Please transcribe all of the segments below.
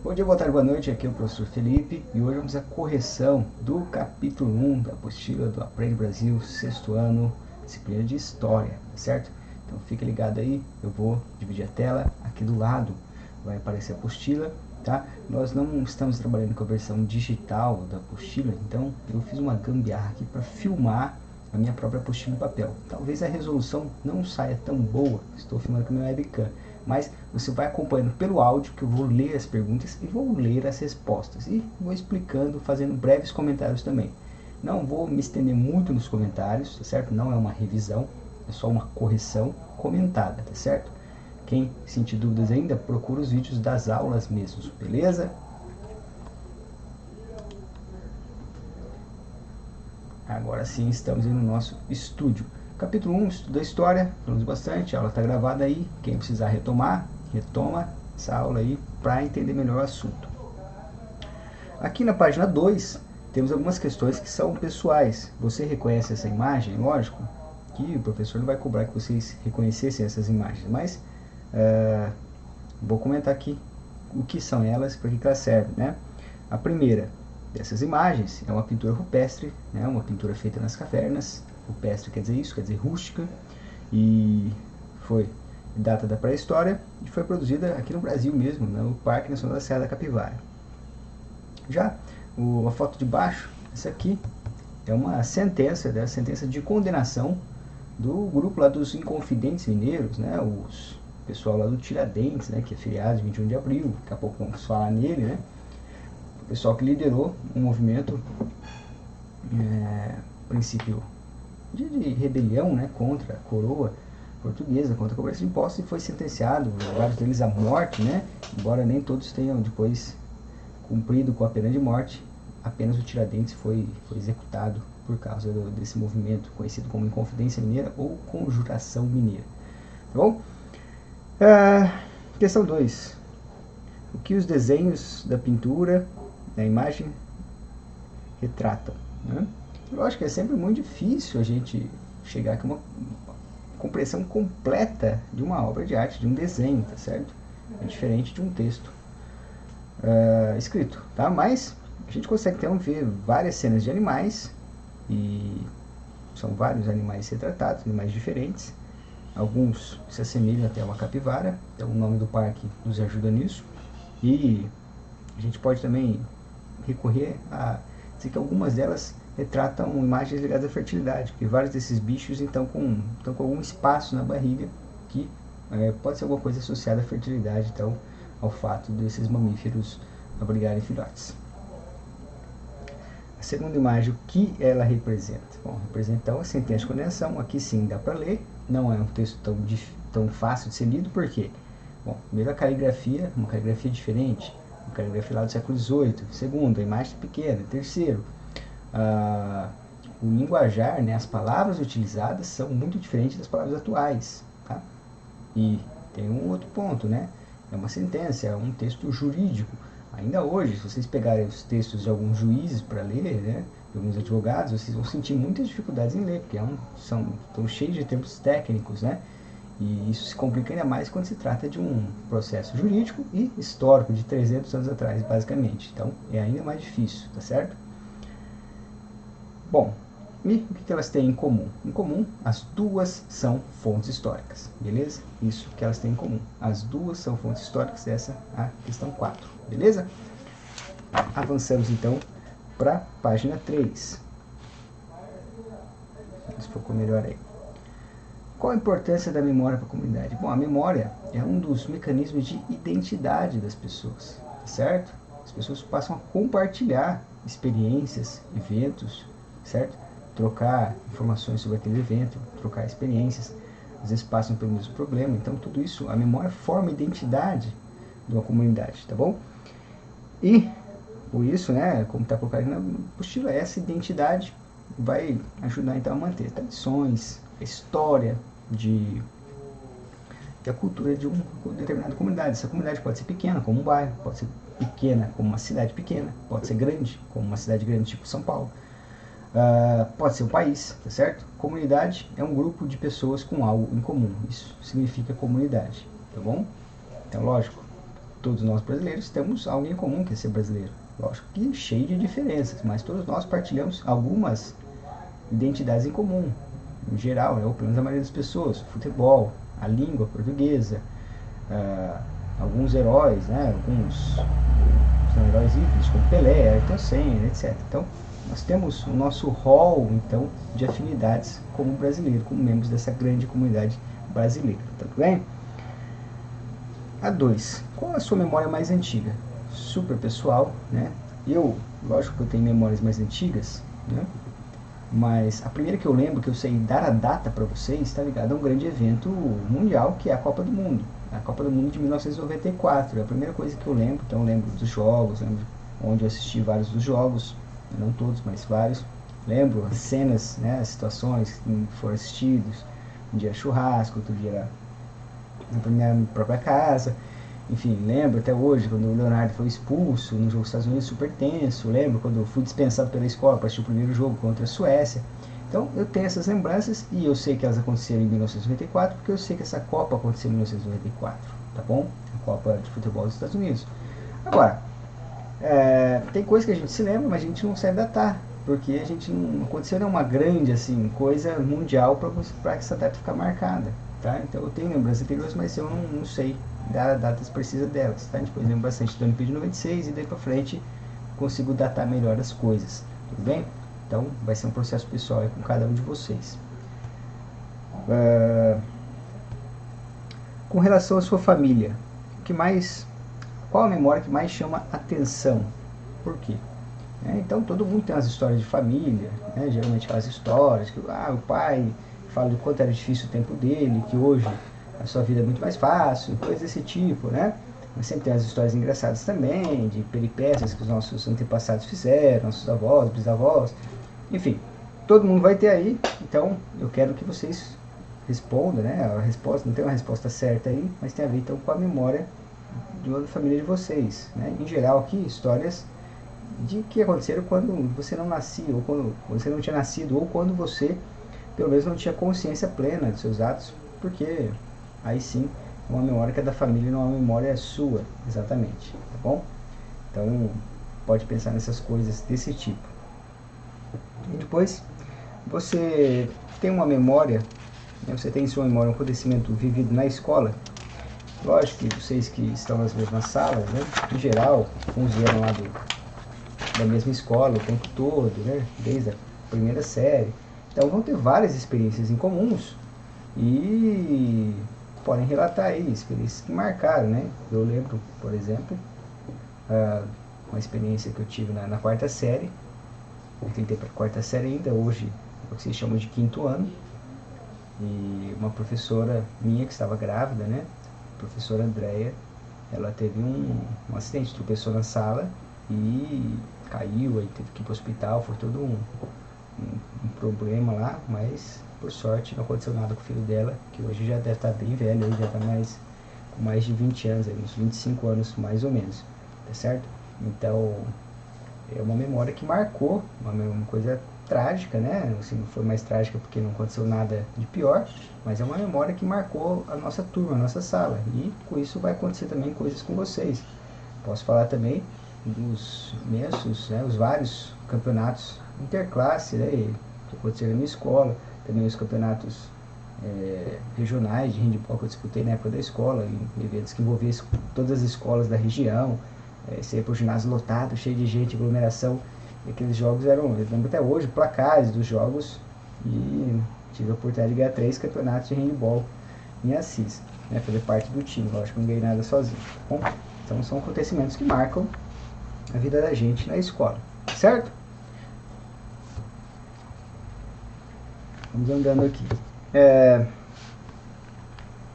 Bom dia, boa tarde, boa noite, aqui é o professor Felipe e hoje vamos à correção do capítulo 1 da apostila do Aprende Brasil, sexto ano, disciplina de História, certo? Então fica ligado aí, eu vou dividir a tela, aqui do lado vai aparecer a apostila, tá? Nós não estamos trabalhando com a versão digital da apostila, então eu fiz uma gambiarra aqui para filmar a minha própria apostila em papel. Talvez a resolução não saia tão boa, estou filmando com a minha webcam, mas você vai acompanhando pelo áudio que eu vou ler as perguntas e vou ler as respostas e vou explicando, fazendo breves comentários também. Não vou me estender muito nos comentários, tá certo? Não é uma revisão, é só uma correção comentada, tá certo? Quem sentir dúvidas ainda, procura os vídeos das aulas mesmos, beleza? Agora sim, estamos no nosso estúdio. Capítulo 1, estudo da história, falamos bastante, a aula está gravada aí, quem precisar retomar, retoma essa aula aí para entender melhor o assunto. Aqui na página 2, temos algumas questões que são pessoais. Você reconhece essa imagem? Lógico que o professor não vai cobrar que vocês reconhecessem essas imagens, mas vou comentar aqui o que são elas, para que elas servem, né? A primeira dessas imagens é uma pintura rupestre, né? Uma pintura feita nas cavernas. Rupestre quer dizer isso, quer dizer rústica, e foi data da pré-história e foi produzida aqui no Brasil mesmo, no Parque Nacional da Serra da Capivara. Já a foto de baixo, essa aqui é uma sentença, né? Sentença de condenação do grupo lá dos Inconfidentes Mineiros, né? O pessoal lá do Tiradentes, né? Que é feriado de 21 de abril, daqui a pouco vamos falar nele, né? O pessoal que liderou um movimento, princípio de rebelião, né, contra a coroa portuguesa, contra a cobrança de impostos, e foi sentenciado, vários deles à morte, né, embora nem todos tenham depois cumprido com a pena de morte. Apenas o Tiradentes foi executado por causa desse movimento conhecido como Inconfidência Mineira ou Conjuração Mineira. Tá bom? Questão 2. O que os desenhos da pintura, da imagem, retratam, né? Lógico que é sempre muito difícil a gente chegar a uma compreensão completa de uma obra de arte, de um desenho, tá certo? É diferente de um texto escrito, tá? Mas a gente consegue então ver várias cenas de animais, e são vários animais retratados, animais diferentes. Alguns se assemelham até a uma capivara, então o nome do parque nos ajuda nisso. E a gente pode também recorrer a dizer que algumas delas retratam imagens ligadas à fertilidade, porque vários desses bichos estão com algum espaço na barriga que pode ser alguma coisa associada à fertilidade, então, ao fato desses mamíferos abrigarem filhotes. A segunda imagem, o que ela representa? Bom, representa então a sentença de condenação. Aqui sim dá para ler, não é um texto tão fácil de ser lido, por quê? Bom, primeiro a caligrafia, uma caligrafia diferente, uma caligrafia lá do século XVIII. Segundo, a imagem pequena. Terceiro, o linguajar, né, as palavras utilizadas são muito diferentes das palavras atuais, tá? E tem um outro ponto, né? É uma sentença, é um texto jurídico. Ainda hoje, se vocês pegarem os textos de alguns juízes para ler, né, de alguns advogados, vocês vão sentir muitas dificuldades em ler, porque estão cheios de termos técnicos, né? E isso se complica ainda mais quando se trata de um processo jurídico e histórico de 300 anos atrás, basicamente. Então, é ainda mais difícil, tá certo? Bom, e o que elas têm em comum? Em comum, as duas são fontes históricas, beleza? Isso que elas têm em comum. As duas são fontes históricas, essa é a questão 4, beleza? Avançamos então para a página 3. Se focou melhor aí. Qual a importância da memória para a comunidade? Bom, a memória é um dos mecanismos de identidade das pessoas, certo? As pessoas passam a compartilhar experiências, eventos, certo? Trocar informações sobre aquele evento, trocar experiências, às vezes passam pelo mesmo problema. Então tudo isso, a memória forma a identidade de uma comunidade, tá bom? E por isso, né, como está colocado na apostila, essa identidade vai ajudar então a manter tradições, a história e a cultura de uma determinada comunidade. Essa comunidade pode ser pequena, como um bairro, pode ser pequena, como uma cidade pequena, pode ser grande, como uma cidade grande, tipo São Paulo. Pode ser um país, tá certo? Comunidade é um grupo de pessoas com algo em comum. Isso significa comunidade, tá bom? Então, lógico, todos nós brasileiros temos algo em comum, que é ser brasileiro. Lógico que cheio de diferenças, mas todos nós partilhamos algumas identidades em comum, em geral, ou pelo menos a maioria das pessoas: o futebol, a língua portuguesa, alguns heróis, né? Alguns são heróis ícones, como Pelé, Ayrton Senna, etc. Então, nós temos o nosso rol, então, de afinidades como brasileiro, como membros dessa grande comunidade brasileira. Tudo bem? A 2. Qual a sua memória mais antiga? Super pessoal, né? Lógico que eu tenho memórias mais antigas, né? Mas a primeira que eu lembro, que eu sei dar a data para vocês, está ligada a um grande evento mundial, que é a Copa do Mundo. A Copa do Mundo de 1994, é a primeira coisa que eu lembro. Então eu lembro dos jogos, lembro onde eu assisti vários dos jogos, não todos, mas vários. Lembro as cenas, né, as situações que foram assistidos. Um dia churrasco, outro dia na minha própria casa. Enfim, lembro até hoje quando o Leonardo foi expulso no jogo dos Estados Unidos, super tenso. Lembro quando eu fui dispensado pela escola para assistir o primeiro jogo contra a Suécia. Então eu tenho essas lembranças e eu sei que elas aconteceram em 1994, porque eu sei que essa Copa aconteceu em 1994, tá bom? A Copa de Futebol dos Estados Unidos. Agora, tem coisa que a gente se lembra, mas a gente não sabe datar, porque a gente não aconteceu nenhuma grande assim, coisa mundial para essa data ficar marcada. Tá? Então eu tenho lembranças anteriores, mas eu não sei dar datas precisas delas. Tá? Depois lembro bastante do Olimpíada de 96 e daí para frente consigo datar melhor as coisas. Tudo bem? Então vai ser um processo pessoal aí com cada um de vocês. Com relação à sua família, qual a memória que mais chama atenção? Por quê? Então todo mundo tem umas histórias de família, né? Geralmente aquelas histórias que o pai fala do quanto era difícil o tempo dele, que hoje a sua vida é muito mais fácil, coisas desse tipo, né? Mas sempre tem as histórias engraçadas também, de peripécias que os nossos antepassados fizeram, nossos avós, bisavós, enfim, todo mundo vai ter aí. Então eu quero que vocês respondam, né? A resposta, não tem uma resposta certa aí, mas tem a ver então com a memória de uma família de vocês, né? Em geral aqui, histórias de que aconteceram quando você não nascia, ou quando você não tinha nascido, ou quando você pelo menos não tinha consciência plena dos seus atos, porque aí sim é uma memória que é da família e não é uma memória sua, exatamente, tá bom? Então pode pensar nessas coisas desse tipo. E depois você tem uma memória, né, você tem em sua memória um acontecimento vivido na escola. Lógico que vocês que estão nas mesmas salas, né, em geral, uns vieram lá da mesma escola o tempo todo, né, desde a primeira série. Então vão ter várias experiências em comuns e podem relatar aí experiências que marcaram, né? Eu lembro, por exemplo, uma experiência que eu tive na quarta série. Eu tentei para a quarta série ainda, hoje é o que vocês chamam de quinto ano. E uma professora minha que estava grávida, né? A professora Andréia, ela teve um acidente, tropeçou na sala e caiu, aí teve que ir para o hospital, foi todo um problema lá, mas por sorte não aconteceu nada com o filho dela, que hoje já deve estar bem velho, já está com mais de 20 anos, uns 25 anos mais ou menos, tá certo? Então é uma memória que marcou, uma coisa trágica, né? Assim, não foi mais trágica porque não aconteceu nada de pior, mas é uma memória que marcou a nossa turma, a nossa sala, e com isso vai acontecer também coisas com vocês. Posso falar também dos imensos, né, os vários campeonatos interclasse, né, que aconteceram na minha escola, também os campeonatos regionais de handebol que eu disputei na época da escola, em eventos que envolviam todas as escolas da região, saía para o ginásio lotado, cheio de gente, aglomeração, e aqueles jogos eu lembro até hoje, placares dos jogos, e tive a oportunidade de ganhar 3 campeonatos de handebol em Assis, né, fazer parte do time, lógico que não ganhei nada sozinho, tá bom? Então são acontecimentos que marcam a vida da gente na escola, certo? Vamos andando aqui.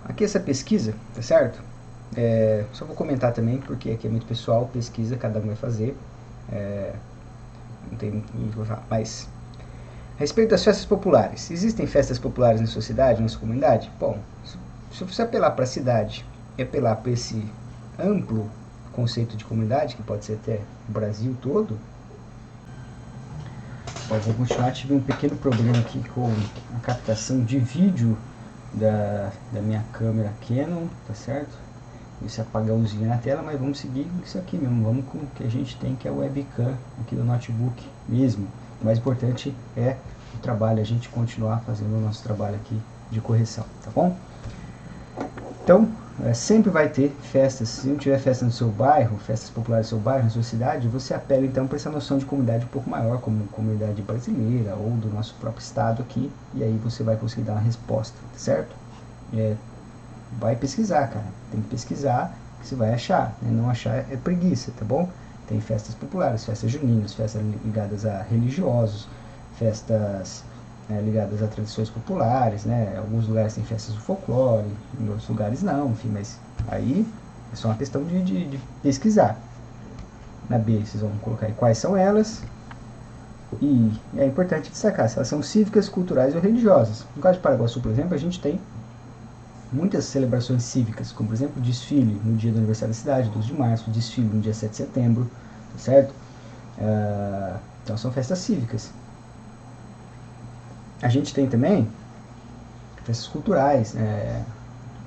Aqui essa pesquisa, tá certo? Só vou comentar também, porque aqui é muito pessoal, pesquisa, cada um vai fazer. Não tem muito que falar. Mas, a respeito das festas populares. Existem festas populares na sua cidade, na sua comunidade? Bom, se você apelar para a cidade e apelar para esse amplo conceito de comunidade, que pode ser até o Brasil todo. Bom, vou continuar. Tive um pequeno problema aqui com a captação de vídeo da minha câmera Canon, tá certo? esse apagãozinho na tela, mas vamos seguir isso aqui mesmo, vamos com o que a gente tem, que é o webcam aqui do notebook mesmo. O mais importante é o trabalho, a gente continuar fazendo o nosso trabalho aqui de correção, tá bom? Então, sempre vai ter festas. Se não tiver festa no seu bairro, festas populares no seu bairro, na sua cidade, você apela então para essa noção de comunidade um pouco maior, como comunidade brasileira ou do nosso próprio estado aqui, e aí você vai conseguir dar uma resposta, certo? Vai pesquisar, cara, tem que pesquisar que você vai achar, né? Não achar é preguiça, tá bom? Tem festas populares, festas juninas, festas ligadas a religiosos, festas ligadas a tradições populares, né? Alguns lugares tem festas do folclore, em outros lugares não, enfim, mas aí é só uma questão de pesquisar. Na B, vocês vão colocar aí quais são elas, e é importante destacar se elas são cívicas, culturais ou religiosas. No caso de Paraguaçu, por exemplo, a gente tem muitas celebrações cívicas, como por exemplo o desfile no dia do aniversário da cidade, 12 de março, o desfile no dia 7 de setembro, tá certo? Então são festas cívicas. A gente tem também festas culturais,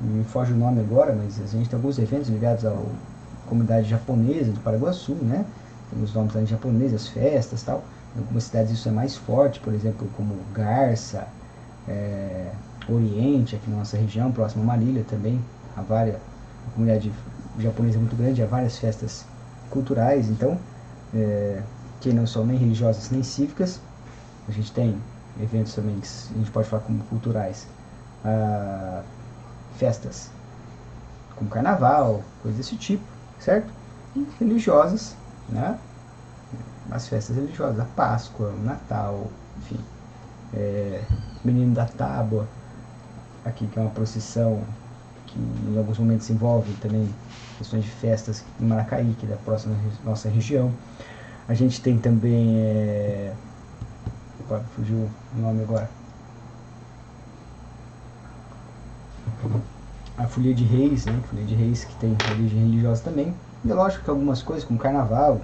me foge o nome agora, mas a gente tem alguns eventos ligados à comunidade japonesa de Paraguaçu, né? Tem os nomes lá em japonês, as festas e tal. Em algumas cidades isso é mais forte, por exemplo, como Garça, Oriente, aqui na nossa região, próximo a Marília também, a comunidade japonesa é muito grande, há várias festas culturais, então, que não são nem religiosas nem cívicas. A gente tem eventos também que a gente pode falar como culturais, festas como carnaval, coisas desse tipo, certo? E religiosas, né? As festas religiosas, a Páscoa, o Natal, enfim, Menino da Tábua, aqui que é uma procissão que em alguns momentos envolve também questões de festas em Maracaí, que é da próxima nossa região. A gente tem também, fugiu o nome agora, a Folia de Reis, né? Folia de Reis que tem origem religiosa também. E é lógico que algumas coisas como Carnaval,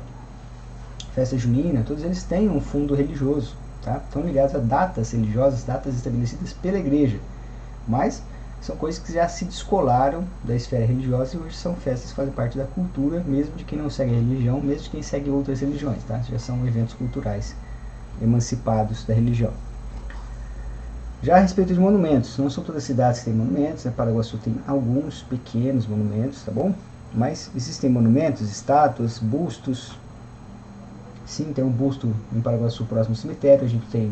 Festa Junina, todos eles têm um fundo religioso, tá? Estão ligados a datas religiosas, datas estabelecidas pela igreja, mas são coisas que já se descolaram da esfera religiosa e hoje são festas que fazem parte da cultura, mesmo de quem não segue a religião, mesmo de quem segue outras religiões, tá? Já são eventos culturais emancipados da religião. Já a respeito de monumentos, não são todas as cidades que têm monumentos, né? Paraguaçu tem alguns pequenos monumentos, tá bom? Mas existem monumentos, estátuas, bustos. Sim, tem um busto em Paraguaçu próximo ao cemitério. A gente tem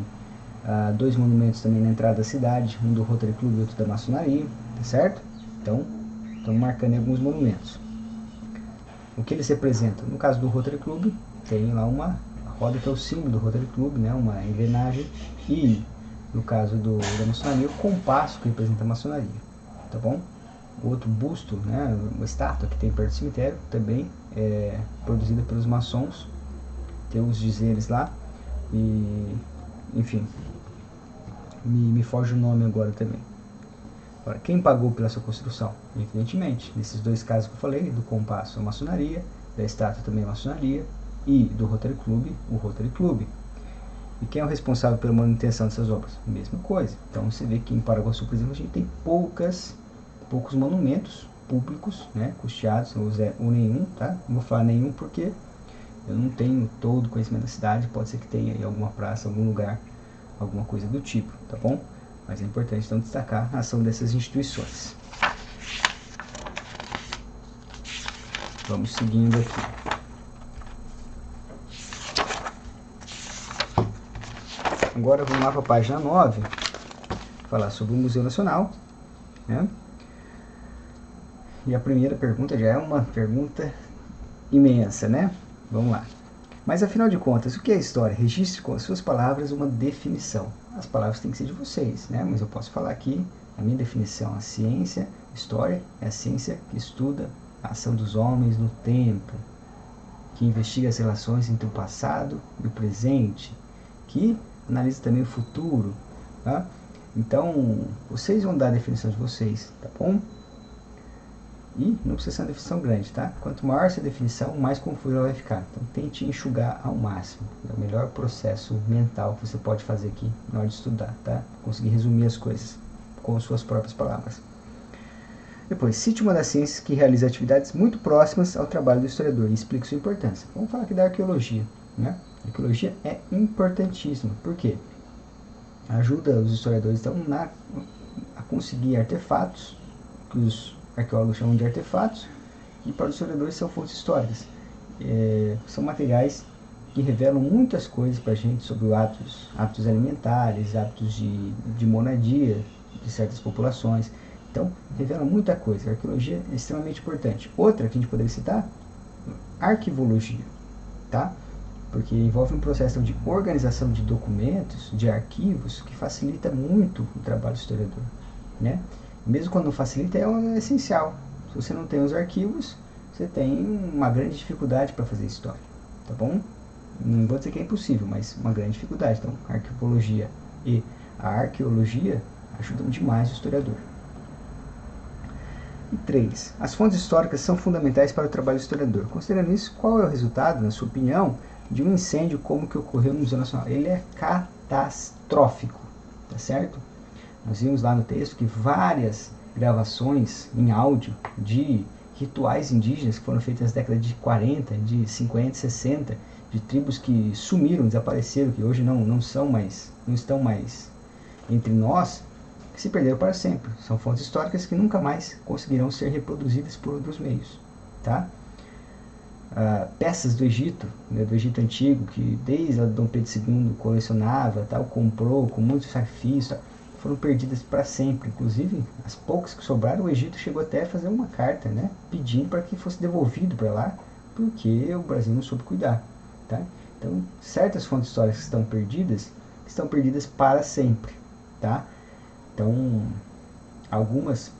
2 monumentos também na entrada da cidade, um do Rotary Club e outro da maçonaria, tá certo? Então, estamos marcando alguns monumentos. O que eles representam? No caso do Rotary Club, tem lá uma roda que é o símbolo do Rotary Club, né? Uma engrenagem, e no caso da maçonaria, o compasso que representa a maçonaria, tá bom? O outro busto, né? Uma estátua que tem perto do cemitério, também é produzida pelos maçons, tem os dizeres lá, e enfim, me foge o nome agora também. Agora, quem pagou pela sua construção? Evidentemente, nesses 2 casos que eu falei, do compasso a maçonaria, da estátua também a maçonaria, e do Rotary Club, o Rotary Club. E quem é o responsável pela manutenção dessas obras? Mesma coisa. Então você vê que em Paraguaçu, por exemplo, a gente tem poucos monumentos públicos, né, custeados, ou nenhum, tá? Não vou falar nenhum porque eu não tenho todo o conhecimento da cidade, pode ser que tenha aí alguma praça, algum lugar, alguma coisa do tipo, tá bom? Mas é importante então destacar a ação dessas instituições. Vamos seguindo aqui. Agora vamos lá para a página 9, falar sobre o Museu Nacional, né? E a primeira pergunta já é uma pergunta imensa, né? Vamos lá. Mas afinal de contas, o que é história? Registre com as suas palavras uma definição. As palavras têm que ser de vocês, né? Mas eu posso falar aqui a minha definição. A ciência, história, é a ciência que estuda a ação dos homens no tempo, que investiga as relações entre o passado e o presente, que analisa também o futuro, tá? Então, vocês vão dar a definição de vocês, tá bom? E não precisa ser uma definição grande, tá? Quanto maior essa definição, mais confusa ela vai ficar. Então, tente enxugar ao máximo. É o melhor processo mental que você pode fazer aqui na hora de estudar, tá? Conseguir resumir as coisas com suas próprias palavras. Depois, cite uma das ciências que realiza atividades muito próximas ao trabalho do historiador e explique sua importância. Vamos falar aqui da arqueologia, né? A arqueologia é importantíssima. Por quê? Ajuda os historiadores então, a conseguir artefatos, que os arqueólogos chamam de artefatos, e para os historiadores são fontes históricas. São materiais que revelam muitas coisas para a gente sobre hábitos alimentares, hábitos de moradia de certas populações. Então, revela muita coisa. A arqueologia é extremamente importante. Outra que a gente poderia citar, arquivologia, tá? Porque envolve um processo de organização de documentos, de arquivos, que facilita muito o trabalho do historiador, né? Mesmo quando não facilita, é essencial. Se você não tem os arquivos, você tem uma grande dificuldade para fazer história, tá bom? Não vou dizer que é impossível, mas uma grande dificuldade. Então, a arquivologia e a arqueologia ajudam demais o historiador. E 3. As fontes históricas são fundamentais para o trabalho do historiador. Considerando isso, qual é o resultado, na sua opinião, de um incêndio como o que ocorreu no Museu Nacional? Ele é catastrófico, tá certo? Nós vimos lá no texto que várias gravações em áudio de rituais indígenas que foram feitas nas décadas de 40, de 50, 60, de tribos que sumiram, desapareceram, que hoje não estão mais entre nós, que se perderam para sempre. São fontes históricas que nunca mais conseguirão ser reproduzidas por outros meios, tá? Peças do Egito, né, do Egito Antigo, que desde Dom Pedro II colecionava, tal, comprou com muito sacrifício, foram perdidas para sempre. Inclusive, as poucas que sobraram, o Egito chegou até a fazer uma carta, né, pedindo para que fosse devolvido para lá, porque o Brasil não soube cuidar, tá? Então, certas fontes históricas que estão perdidas para sempre, tá? Então,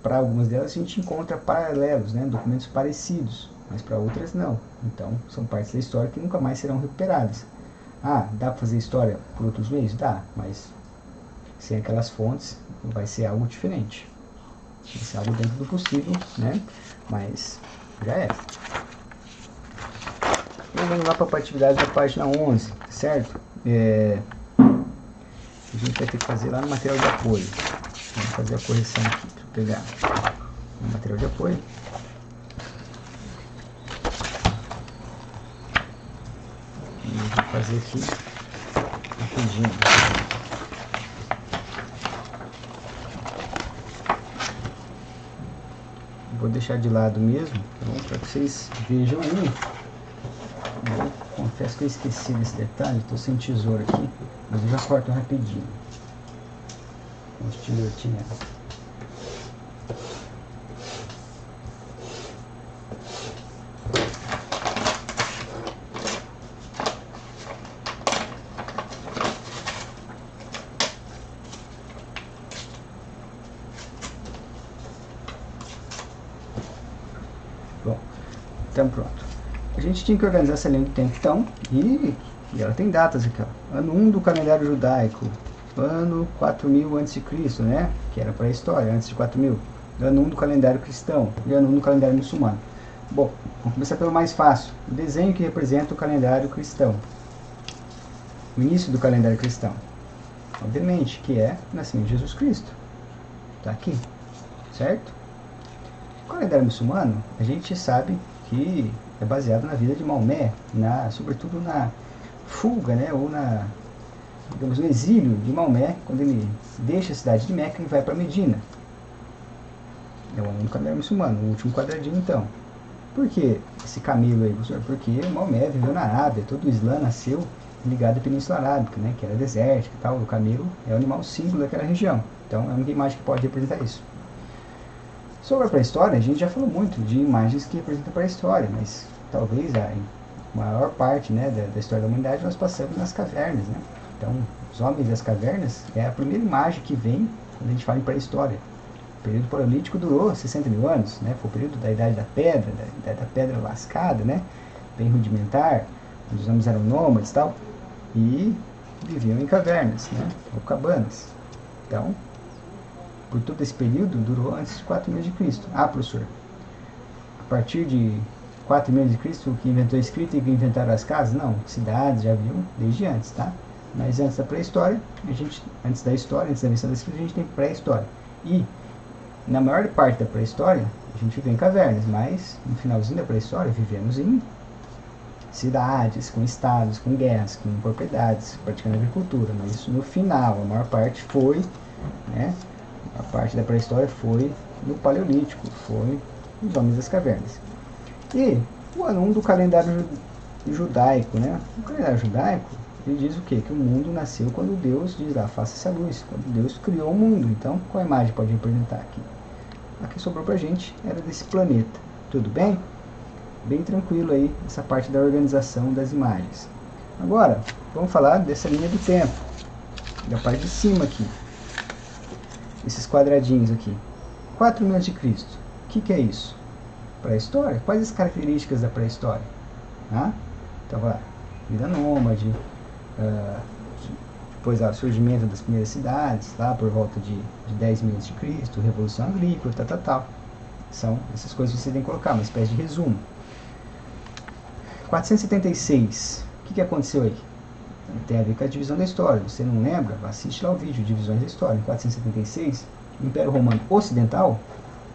para algumas delas a gente encontra paralelos, né, documentos parecidos, mas para outras não. Então, são partes da história que nunca mais serão recuperadas. Dá para fazer história por outros meios? Dá, mas sem aquelas fontes vai ser algo diferente. Vai ser algo dentro do possível, né? Mas já é. Vamos lá para a atividade da página 11, certo? A gente vai ter que fazer lá no material de apoio. Vamos fazer a correção aqui, para pegar o material de apoio. E eu vou fazer aqui rapidinho. Vou deixar de lado mesmo, então, para que vocês vejam eu confesso que eu esqueci desse detalhe, estou sem tesoura aqui, mas eu já corto rapidinho. Com os tesourinhos. Bom, então pronto. A gente tinha que organizar essa linha do tempo, então, e ela tem datas aqui, ó. Ano 1 do calendário judaico, ano 4000 a.C., né? Que era para a história, antes de 4000. Ano 1 do calendário cristão e ano 1 do calendário muçulmano. Bom, vamos começar pelo mais fácil. O desenho que representa o calendário cristão. O início do calendário cristão. Obviamente, que é o nascimento de Jesus Cristo. Está aqui, certo? O calendário muçulmano, a gente sabe que é baseado na vida de Maomé, sobretudo na fuga, né, ou digamos, no exílio de Maomé, quando ele deixa a cidade de Meca e vai para Medina. É o ano do calendário muçulmano, o último quadradinho então. Por que esse camelo aí, professor? Porque Maomé viveu na Arábia, todo o Islã nasceu ligado à Península Arábica, né, que era desértica e tal. O camelo é o animal símbolo daquela região. Então é uma imagem que pode representar isso. Sobre a pré-história, a gente já falou muito de imagens que representam a pré-história, mas talvez a maior parte, né, da história da humanidade nós passamos nas cavernas, né? Então, os homens das cavernas é a primeira imagem que vem quando a gente fala em pré-história. O período paleolítico durou 60 mil anos, né? Foi o período da Idade da Pedra, da Idade da Pedra lascada, né? Bem rudimentar, onde os homens eram nômades e tal, e viviam em cavernas, né? Ou cabanas. Então, por todo esse período, durou antes de 4.000 a.C. Professor, a partir de 4.000 a.C., que inventou a escrita e que inventaram as casas? Não, cidades já haviam desde antes, tá? Mas antes da pré-história, antes da invenção da escrita, a gente tem pré-história. E na maior parte da pré-história, a gente viveu em cavernas, mas no finalzinho da pré-história vivemos em cidades, com estados, com guerras, com propriedades, praticando agricultura, mas isso no final, a maior parte foi, né, a parte da pré-história foi no Paleolítico, foi os homens das cavernas. E o ano 1 do calendário judaico, né, o calendário judaico, ele diz o quê? Que o mundo nasceu quando Deus diz lá, faça-se a luz, quando Deus criou o mundo. Então, qual a imagem pode representar aqui? A que sobrou pra gente era desse planeta, tudo bem? Bem tranquilo aí, essa parte da organização das imagens. Agora, vamos falar dessa linha do tempo, da parte de cima aqui. Esses quadradinhos aqui. 4.000 a.C. O que é isso? Pré-história? Quais as características da pré-história? Então, lá, vida nômade, depois o surgimento das primeiras cidades, lá por volta de 10.000 a.C., Revolução Agrícola, tal. São essas coisas que você tem que colocar, uma espécie de resumo. 476, o que aconteceu aí? Tem a ver com a divisão da história. Você não lembra? Assiste lá o vídeo, Divisões da História. Em 476, o Império Romano Ocidental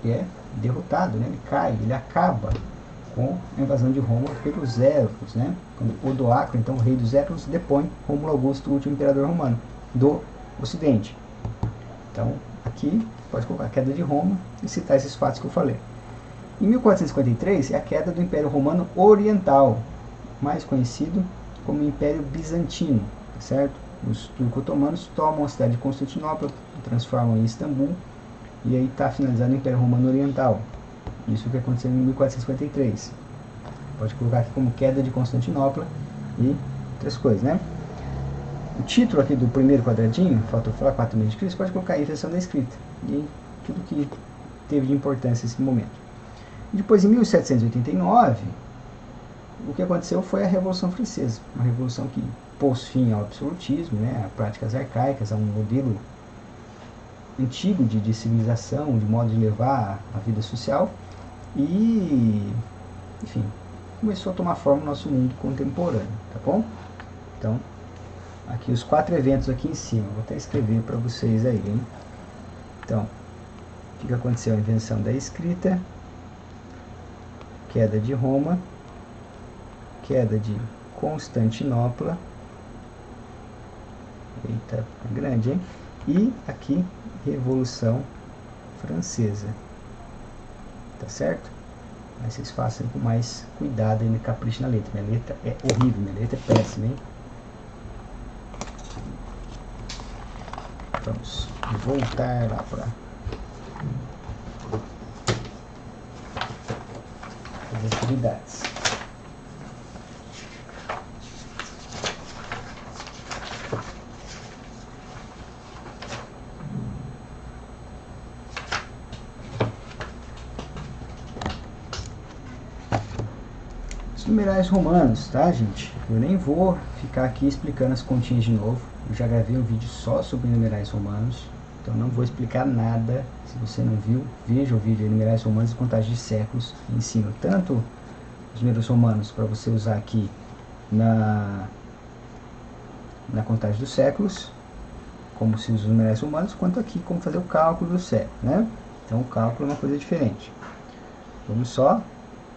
é derrotado, né? Ele cai, ele acaba com a invasão de Roma pelos Érulos, né? Quando Odoacro, então o rei dos Érulos, depõe Rômulo Augusto, o último imperador romano do Ocidente. Então, aqui, pode colocar a queda de Roma e citar esses fatos que eu falei. Em 1453 é a queda do Império Romano Oriental, mais conhecido como Império Bizantino, certo? Os turco-otomanos tomam a cidade de Constantinopla, transformam em Istambul, e aí está finalizado o Império Romano Oriental. Isso que aconteceu em 1453. Pode colocar aqui como queda de Constantinopla e outras coisas, né? O título aqui do primeiro quadradinho, faltou falar 4.000 a.C., pode colocar aí a invenção da escrita e tudo que teve de importância nesse momento. Depois, em 1789, o que aconteceu foi a Revolução Francesa, uma revolução que pôs fim ao absolutismo, né, a práticas arcaicas, a um modelo antigo de civilização, de modo de levar a vida social, e, enfim, começou a tomar forma no nosso mundo contemporâneo, tá bom? Então, aqui os 4 eventos aqui em cima, vou até escrever para vocês aí, hein? Então, o que aconteceu? A invenção da escrita, queda de Roma, queda de Constantinopla, eita, é grande, hein? E aqui, Revolução Francesa, tá certo? Mas vocês façam com mais cuidado e capricho na letra. Minha letra é horrível, minha letra é péssima, hein? Vamos voltar lá para as atividades. Numerais romanos, tá, gente? Eu nem vou ficar aqui explicando as continhas de novo. Eu já gravei um vídeo só sobre numerais romanos, então não vou explicar nada. Se você não viu, veja o vídeo de numerais romanos e contagem de séculos. Eu ensino tanto os números romanos para você usar aqui na contagem dos séculos, como se usa os numerais romanos, quanto aqui como fazer o cálculo do século, né? Então o cálculo é uma coisa diferente. Vamos só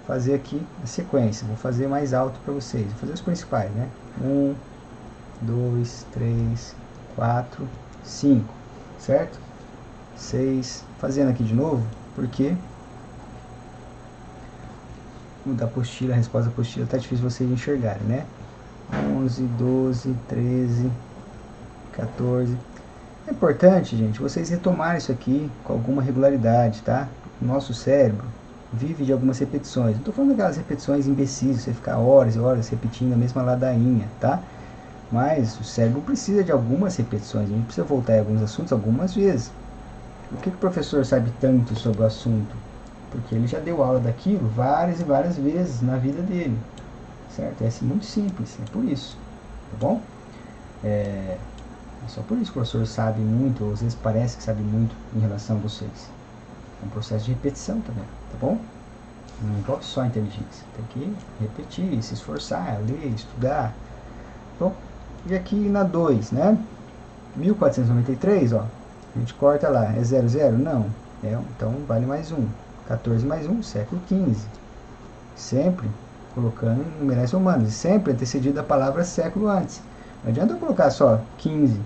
fazer aqui a sequência, vou fazer mais alto para vocês, vou fazer os principais, né? 1, 2, 3, 4, 5, certo? 6, fazendo aqui de novo, porque o da apostila, a resposta da apostila tá difícil vocês enxergarem, né? 11, 12, 13, 14. É importante, gente, vocês retomarem isso aqui com alguma regularidade, tá? O nosso cérebro vive de algumas repetições. Não estou falando daquelas repetições imbecis, você ficar horas e horas repetindo a mesma ladainha, tá? Mas o cérebro precisa de algumas repetições, a gente precisa voltar em alguns assuntos algumas vezes. Por que o professor sabe tanto sobre o assunto? Porque ele já deu aula daquilo várias e várias vezes na vida dele, certo? É assim, muito simples, é por isso, tá bom? É só por isso que o professor sabe muito, ou às vezes parece que sabe muito em relação a vocês. É um processo de repetição também, tá bom? Não envolve só a inteligência, tem que repetir, se esforçar, ler, estudar. Bom, e aqui na 2, né? 1493, ó, a gente corta lá, é 00? Não, Então vale mais 1. 14 mais 1, século XV. Sempre colocando em numerais romanos, e sempre antecedido a palavra século antes. Não adianta eu colocar só 15.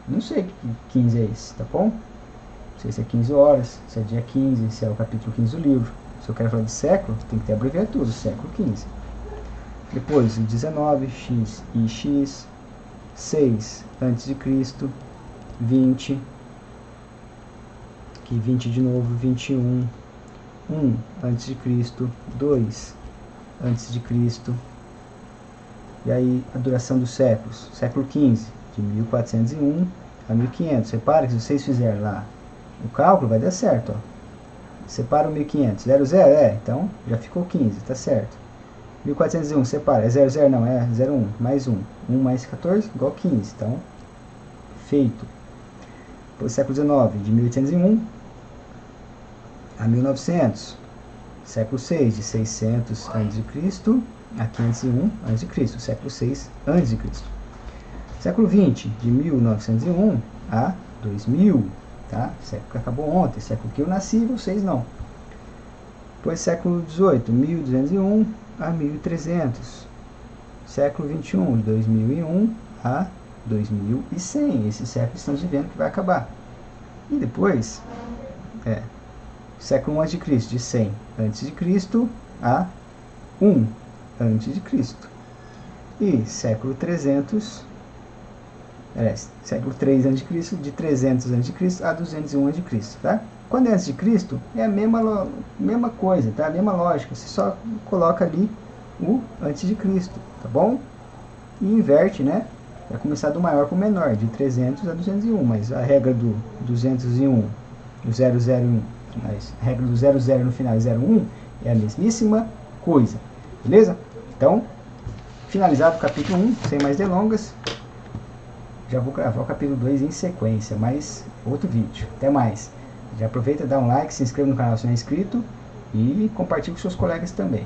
Não sei que 15 é esse, tá bom? Não sei se é 15 horas, se é dia 15, se é o capítulo 15 do livro. Se eu quero falar de século, tem que ter abreviatura, século XV. Depois, 19, x e x. 6 a.C., 20, aqui 20 de novo, 21, 1 a.C., 2 a.C., e aí a duração dos séculos, século XV, de 1401 a 1500, repara que se vocês fizerem lá o cálculo, vai dar certo, ó. Separa o 1500, 00, então já ficou 15, tá certo. 1401, separa, é 00 não, é 01, mais 1, 1 mais 14, igual 15, então, feito. Depois, século XIX, de 1801 a 1900, século VI, de 600 a.C. a 501 a.C., século VI a.C. Século XX, de 1901 a 2000, tá? Século que acabou ontem, século que eu nasci, vocês não. Depois, século XVIII, 1201 a 1300. Século XXI, de 2001 a 2100. Esse século estamos vivendo que vai acabar. E depois, século I a.C., de 100 a.C. a 1 a.C. E século 300, século 3 a.C., de 300 a.C. a 201 a.C., tá? Quando é antes de Cristo, é a mesma coisa, tá? A mesma lógica. Você só coloca ali o antes de Cristo, tá bom? E inverte, né? Vai começar do maior para o menor, de 300 a 201. Mas a regra do 201, do 001, mas a regra do 00 no final e 01 é a mesmíssima coisa, beleza? Então, finalizado o capítulo 1, sem mais delongas. Já vou gravar o capítulo 2 em sequência, mas outro vídeo. Até mais! Já aproveita, dá um like, se inscreva no canal se não é inscrito e compartilhe com seus colegas também.